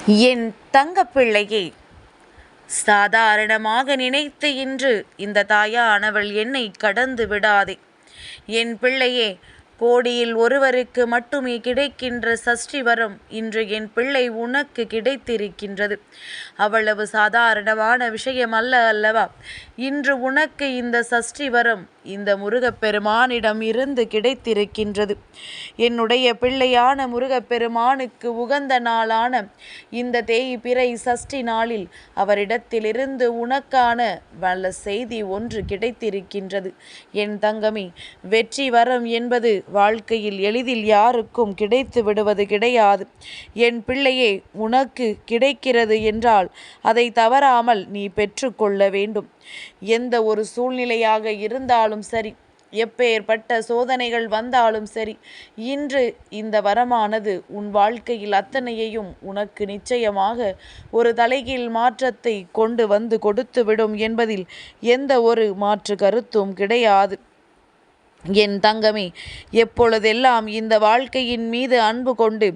என் தங்கப்பிள்ளையே, சாதாரணமாக நினைத்து இன்று இந்த தாயானவள் என்னை கடந்து விடாதே. என் பிள்ளையே, கோடியில் ஒருவருக்கு மட்டுமே கிடைக்கின்ற சஷ்டி வரம் இன்று என் பிள்ளை உனக்கு கிடைத்திருக்கின்றது. அவ்வளவு சாதாரணமான விஷயம் அல்ல அல்லவா? இன்று உனக்கு இந்த சஷ்டி வரம் இந்த முருகப்பெருமானிடம் இருந்து கிடைத்திருக்கின்றது. என்னுடைய பிள்ளையான முருகப்பெருமானுக்கு உகந்த நாளான இந்த தேய்பிறை சஷ்டி நாளில் அவரிடத்திலிருந்து உனக்கான வல்ல செய்தி ஒன்று கிடைத்திருக்கின்றது. என் தங்கமே, வெற்றி வரம் என்பது வாழ்க்கையில் எளிதில் யாருக்கும் கிடைத்து விடுவது கிடையாது. என் பிள்ளையே, உனக்கு கிடைக்கிறது என்றால் அதை தவறாமல் நீ பெற்றுக்கொள்ள வேண்டும். எந்த ஒரு சூழ்நிலையாக இருந்தாலும் சரி, எப்பேற்பட்ட சோதனைகள் வந்தாலும் சரி, இன்று இந்த வரமானது உன் வாழ்க்கையில் அத்தனையையும் உனக்கு நிச்சயமாக ஒரு தலைகீழ் மாற்றத்தை கொண்டு வந்து கொடுத்துவிடும் என்பதில் எந்த ஒரு மாற்று கருத்தும் கிடையாது. என் தங்கமே, எப்பொழுதெல்லாம் இந்த வாழ்க்கையின் மீது அன்பு கொண்டு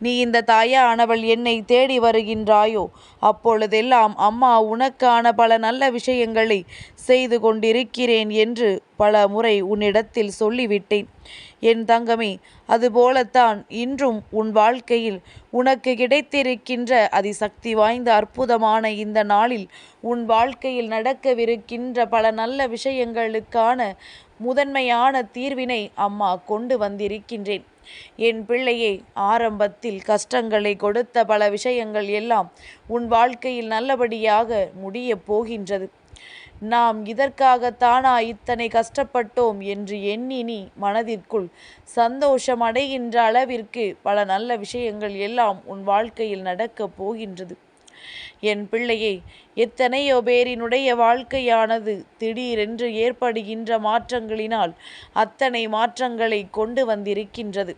நீ இந்த தாயானவள் என்னை தேடி வருகின்றாயோ அப்பொழுதெல்லாம் அம்மா உனக்கான பல நல்ல விஷயங்களை செய்து கொண்டிருக்கிறேன் என்று பல முறை உன்னிடத்தில் சொல்லிவிட்டேன். என் தங்கமே, அதுபோலத்தான் இன்றும் உன் வாழ்க்கையில் உனக்கு கிடைத்திருக்கின்ற அதிசக்தி வாய்ந்த அற்புதமான இந்த நாளில் உன் வாழ்க்கையில் நடக்கவிருக்கின்ற பல நல்ல விஷயங்களுக்கான முதன்மையான தீர்வினை அம்மா கொண்டு வந்திருக்கின்றேன். என் பிள்ளையே, ஆரம்பத்தில் கஷ்டங்களை கொடுத்த பல விஷயங்கள் எல்லாம் உன் வாழ்க்கையில் நல்லபடியாக முடியப் போகின்றது. நாம் இதற்காகத்தானா இத்தனை கஷ்டப்பட்டோம் என்று எண்ணி நீ மனதிற்குள் சந்தோஷம் அடைகின்ற அளவிற்கு பல நல்ல விஷயங்கள் எல்லாம் உன் வாழ்க்கையில் நடக்கப் போகின்றது. என் பிள்ளையே, எத்தனையோ பேரினுடைய வாழ்க்கையானது திடீரென்று ஏற்படுகின்ற மாற்றங்களினால் அத்தனை மாற்றங்களை கொண்டு வந்திருக்கின்றது.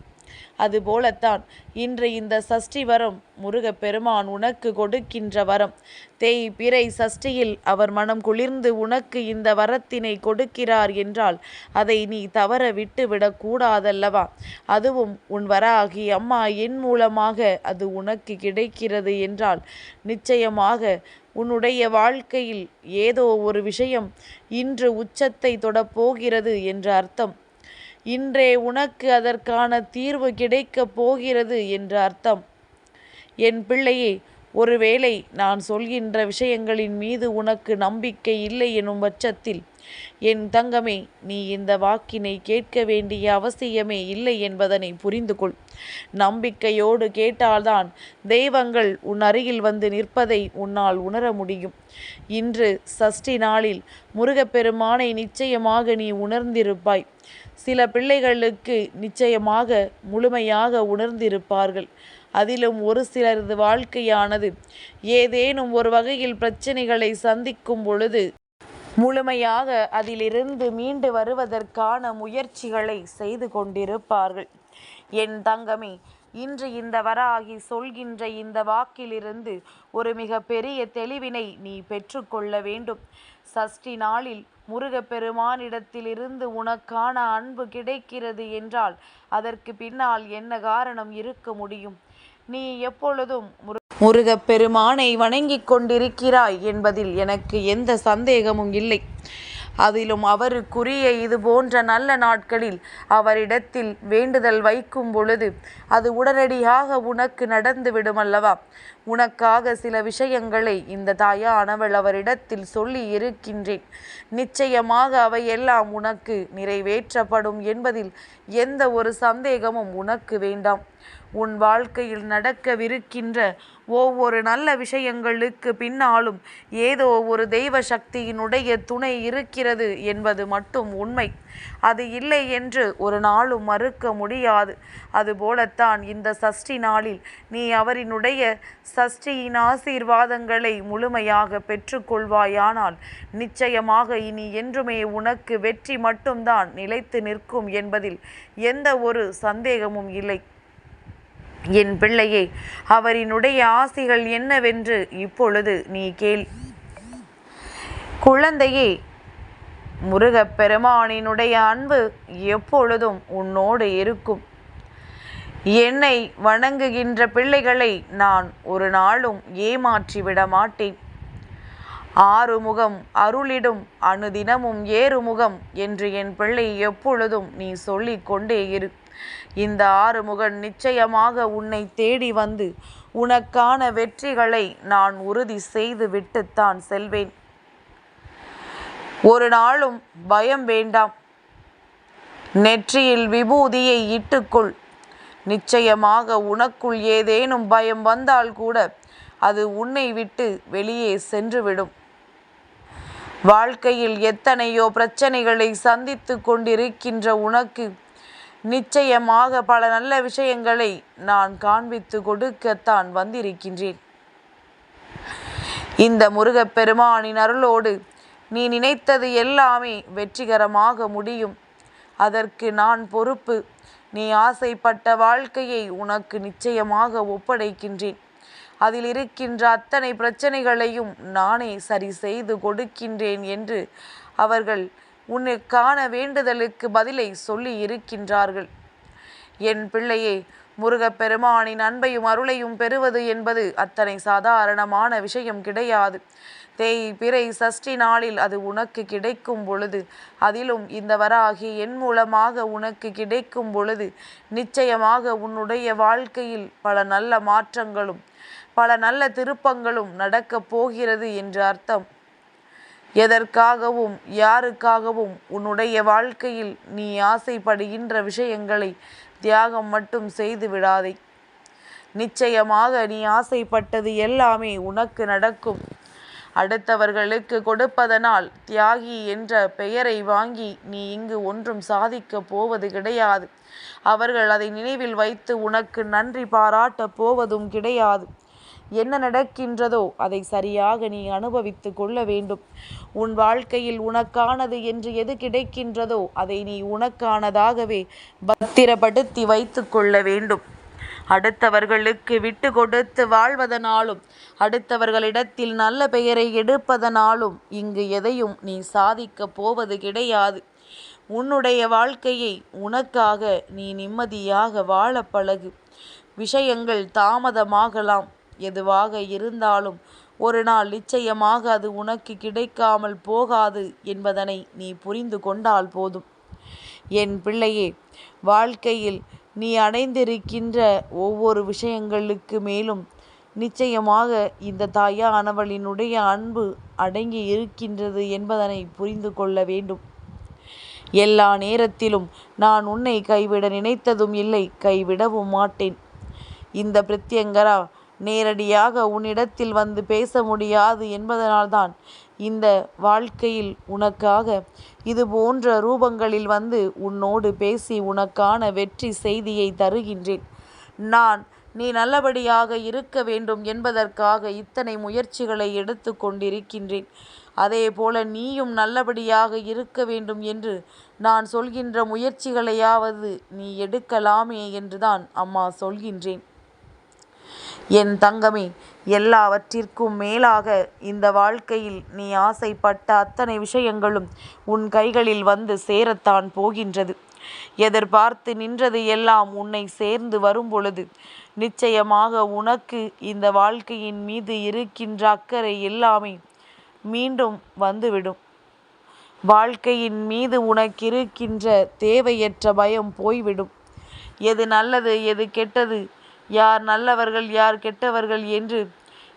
அதுபோலத்தான் இன்று இந்த சஷ்டி வரம் முருகப்பெருமான் உனக்கு கொடுக்கின்ற வரம். தேய்பிறை சஷ்டியில் அவர் மனம் குளிர்ந்து உனக்கு இந்த வரத்தினை கொடுக்கிறார் என்றால் அதை நீ தவற விட்டு விடக்கூடாதல்லவா? அதுவும் உன் வராகி அம்மா என் மூலமாக அது உனக்கு கிடைக்கிறது என்றால் நிச்சயமாக உன்னுடைய வாழ்க்கையில் ஏதோ ஒரு விஷயம் இன்று உச்சத்தை தொடப்போகிறது என்று அர்த்தம். இன்றே உனக்கு அதற்கான தீர்வு கிடைக்கப் போகிறது என்று அர்த்தம். என் பிள்ளையே, ஒருவேளை நான் சொல்கின்ற விஷயங்களின் மீது உனக்கு நம்பிக்கை இல்லை எனும் பட்சத்தில் என் தங்கமே, நீ இந்த வாக்கினை கேட்க வேண்டிய அவசியமே இல்லை என்பதனை புரிந்து கொள். நம்பிக்கையோடு கேட்டால்தான் தெய்வங்கள் உன் அருகில் வந்து நிற்பதை உன்னால் உணர முடியும். இன்று சஷ்டி நாளில் முருகப்பெருமானை நிச்சயமாக நீ உணர்ந்திருப்பாய். சில பிள்ளைகளுக்கு நிச்சயமாக முழுமையாக உணர்ந்திருப்பார்கள். அதிலும் ஒரு சிலரது வாழ்க்கையானது ஏதேனும் ஒரு வகையில் பிரச்சனைகளை சந்திக்கும் பொழுது முழுமையாக அதிலிருந்து மீண்டு வருவதற்கான முயற்சிகளை செய்து கொண்டிருப்பார்கள். என் தங்கமே, இன்று இந்த வராகி சொல்கின்ற இந்த வாக்கிலிருந்து ஒரு மிக பெரிய தெளிவினை நீ பெற்றுக்கொள்ள வேண்டும். சஷ்டி நாளில் முருகப்பெருமானிடத்திலிருந்து உனக்கான அன்பு கிடைக்கிறது என்றால் அதற்கு பின்னால் என்ன காரணம் இருக்க முடியும்? நீ எப்பொழுதும் முருகப்பெருமானை வணங்கிக் கொண்டிருக்கிறாய் என்பதில் எனக்கு எந்த சந்தேகமும் இல்லை. அதிலும் அவருக்குரிய இது போன்ற நல்ல நாட்களில் அவரிடத்தில் வேண்டுதல் வைக்கும் பொழுது அது உடனடியாக உனக்கு நடந்துவிடும் அல்லவா? உனக்காக சில விஷயங்களை இந்த தாயானவள் அவரிடத்தில் சொல்லி இருக்கின்றேன். நிச்சயமாக அவையெல்லாம் உனக்கு நிறைவேற்றப்படும் என்பதில் எந்த ஒரு சந்தேகமும் உனக்கு வேண்டாம். உன் வாழ்க்கையில் நடக்கவிருக்கின்ற ஒவ்வொரு நல்ல விஷயங்களுக்கு பின்னாலும் ஏதோ ஒரு தெய்வ சக்தியினுடைய துணை இருக்கிறது என்பது மட்டும் உண்மை. அது இல்லை என்று ஒரு நாளும் மறுக்க முடியாது. அதுபோலத்தான் இந்த சஷ்டி நாளில் நீ அவரினுடைய சஷ்டியின் ஆசீர்வாதங்களை முழுமையாக பெற்றுக்கொள்வாயானால் நிச்சயமாக இனி என்றுமே உனக்கு வெற்றி மட்டும்தான் நிலைத்து நிற்கும் என்பதில் எந்த ஒரு சந்தேகமும் இல்லை. என் பிள்ளையே, அவரினுடைய ஆசிகள் என்னவென்று இப்பொழுது நீ கேள். குழந்தையே, முருகப்பெருமானினுடைய அன்பு எப்பொழுதும் உன்னோடு இருக்கும். என்னை வணங்குகின்ற பிள்ளைகளை நான் ஒரு நாளும் ஏமாற்றிவிட மாட்டேன். ஆறுமுகம் அருளிடும் அனுதினமும் ஏறுமுகம் என்று என் பிள்ளை எப்பொழுதும் நீ சொல்லிக் கொண்டே இரு. இந்த ஆறுமுகன் நிச்சயமாக உன்னை தேடி வந்து உனக்கான வெற்றிகளை நான் உறுதி செய்து விட்டுத்தான் செல்வேன். ஒரு நாளும் பயம் வேண்டாம். நெற்றியில் விபூதியை இட்டுக்கொள். நிச்சயமாக உனக்குள் ஏதேனும் பயம் வந்தால் கூட அது உன்னை விட்டு வெளியே சென்றுவிடும். வாழ்க்கையில் எத்தனையோ பிரச்சனைகளை சந்தித்து கொண்டிருக்கின்ற உனக்கு நிச்சயமாக பல நல்ல விஷயங்களை நான் காண்பித்து கொடுக்கத்தான் வந்திருக்கின்றேன். இந்த முருகப்பெருமானின் அருளோடு நீ நினைத்தது எல்லாமே வெற்றிகரமாக முடியும். அதற்கு நான் பொறுப்பு. நீ ஆசைப்பட்ட வாழ்க்கையை உனக்கு நிச்சயமாக ஒப்படைக்கின்றேன். அதில் இருக்கின்ற அத்தனை பிரச்சனைகளையும் நானே சரி செய்து கொடுக்கின்றேன் என்று அவர்கள் உனக்கான வேண்டுதலுக்கு பதிலை சொல்லி இருக்கின்றார்கள். என் பிள்ளையே, முருகப்பெருமானின் அன்பையும் அருளையும் பெறுவது என்பது அத்தனை சாதாரணமான விஷயம் கிடையாது. தேய்பிறை சஷ்டி நாளில் அது உனக்கு கிடைக்கும் பொழுது, அதிலும் இந்த வராகி என் மூலமாக உனக்கு கிடைக்கும் பொழுது நிச்சயமாக உன்னுடைய வாழ்க்கையில் பல நல்ல மாற்றங்களும் பல நல்ல திருப்பங்களும் நடக்கப் போகிறது என்று அர்த்தம். எதற்காகவும் யாருக்காகவும் உன்னுடைய வாழ்க்கையில் நீ ஆசைப்படுகின்ற விஷயங்களை தியாகம் மட்டும் செய்து விடாதே. நிச்சயமாக நீ ஆசைப்பட்டது எல்லாமே உனக்கு நடக்கும். அடுத்தவர்களுக்கு கொடுப்பதனால் தியாகி என்ற பெயரை வாங்கி நீ இங்கு ஒன்றும் சாதிக்கப் போவது கிடையாது. அவர்கள் அதை நினைவில் வைத்து உனக்கு நன்றி பாராட்டப் போவதும் கிடையாது. என்ன நடக்கின்றதோ அதை சரியாக நீ அனுபவித்து கொள்ள வேண்டும். உன் வாழ்க்கையில் உனக்கானது என்று எது கிடைக்கின்றதோ அதை நீ உனக்கானதாகவே பத்திரப்படுத்தி வைத்து கொள்ள வேண்டும். அடுத்தவர்களுக்கு விட்டு கொடுத்து வாழ்வதனாலும் அடுத்தவர்களிடத்தில் நல்ல பெயரை எடுப்பதனாலும் இங்கு எதையும் நீ சாதிக்கப் போவது கிடையாது. உன்னுடைய வாழ்க்கையை உனக்காக நீ நிம்மதியாக வாழ பழகு. விஷயங்கள் தாமதமாகலாம். எதுவாக இருந்தாலும் ஒரு நாள் நிச்சயமாக அது உனக்கு கிடைக்காமல் போகாது என்பதனை நீ புரிந்து கொண்டால் போதும். என் பிள்ளையே, வாழ்க்கையில் நீ அடைந்திருக்கின்ற ஒவ்வொரு விஷயங்களுக்கு மேலும் நிச்சயமாக இந்த தாயானவளினுடைய அன்பு அடங்கி இருக்கின்றது என்பதனை புரிந்து கொள்ள வேண்டும். எல்லா நேரத்திலும் நான் உன்னை கைவிட நினைத்ததும் இல்லை, கைவிடவும் மாட்டேன். இந்த பிரத்யங்கரா நேரடியாக உன்னிடத்தில் வந்து பேச முடியாது என்பதனால்தான் இந்த வாழ்க்கையில் உனக்காக இது போன்ற ரூபங்களில் வந்து உன்னோடு பேசி உனக்கான வெற்றி செய்தியை தருகின்றேன். நான் நீ நல்லபடியாக இருக்க வேண்டும் என்பதற்காக இத்தனை முயற்சிகளை எடுத்து கொண்டிருக்கின்றேன். அதே போல நீயும் நல்லபடியாக இருக்க வேண்டும் என்று நான் சொல்கின்ற முயற்சிகளையாவது நீ எடுக்கலாமே என்றுதான் அம்மா சொல்கின்றேன். என் தங்கமே, எல்லாவற்றிற்கும் மேலாக இந்த வாழ்க்கையில் நீ ஆசைப்பட்ட அத்தனை விஷயங்களும் உன் கைகளில் வந்து சேரத்தான் போகின்றது. எதிர்பார்த்து நின்றது எல்லாம் உன்னை சேர்ந்து வரும் பொழுது நிச்சயமாக உனக்கு இந்த வாழ்க்கையின் மீது இருக்கின்ற அக்கறை எல்லாமே மீண்டும் வந்துவிடும். வாழ்க்கையின் மீது உனக்கு இருக்கின்ற தேவையற்ற பயம் போய்விடும். எது நல்லது எது கெட்டது, யார் நல்லவர்கள் யார் கெட்டவர்கள் என்று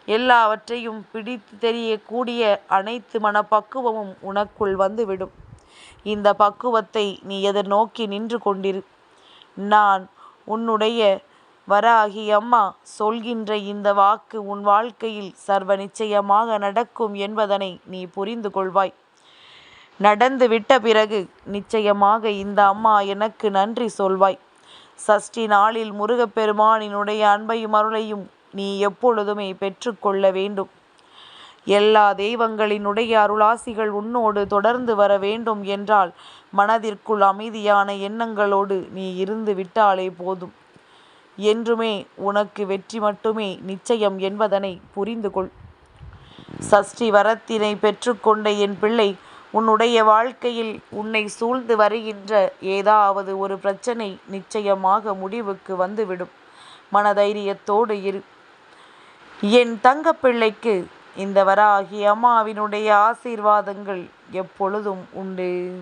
எல்லாவற்றையும் பிடித்து தெரியக்கூடிய அனைத்து மனப்பக்குவமும் உனக்குள் வந்துவிடும். இந்த பக்குவத்தை நீ எதிர்நோக்கி நின்று கொண்டிரு. நான் உன்னுடைய வராகி அம்மா சொல்கின்ற இந்த வாக்கு உன் வாழ்க்கையில் சர்வ நிச்சயமாக நடக்கும் என்பதனை நீ புரிந்து கொள்வாய். நடந்து விட்ட பிறகு நிச்சயமாக இந்த அம்மா எனக்கு நன்றி சொல்வாய். சஷ்டி நாளில் முருகப்பெருமானினுடைய அன்பையும் அருளையும் நீ எப்பொழுதுமே பெற்றுக்கொள்ள வேண்டும். எல்லா தெய்வங்களினுடைய அருளாசிகள் உன்னோடு தொடர்ந்து வர வேண்டும் என்றால் மனதிற்குள் அமைதியான எண்ணங்களோடு நீ இருந்து விட்டாலே போதும். என்றுமே உனக்கு வெற்றி மட்டுமே நிச்சயம் என்பதனை புரிந்து கொள். சஷ்டி வரத்தினை பெற்றுக்கொண்ட என் பிள்ளை, உன்னுடைய வாழ்க்கையில் உன்னை சூழ்ந்து வருகின்ற ஏதாவது ஒரு பிரச்சனை நிச்சயமாக முடிவுக்கு வந்துவிடும். மனதைரியத்தோடு இரு. என் தங்கப்பிள்ளைக்கு இந்த வராகி அம்மாவினுடைய ஆசீர்வாதங்கள் எப்பொழுதும் உண்டு.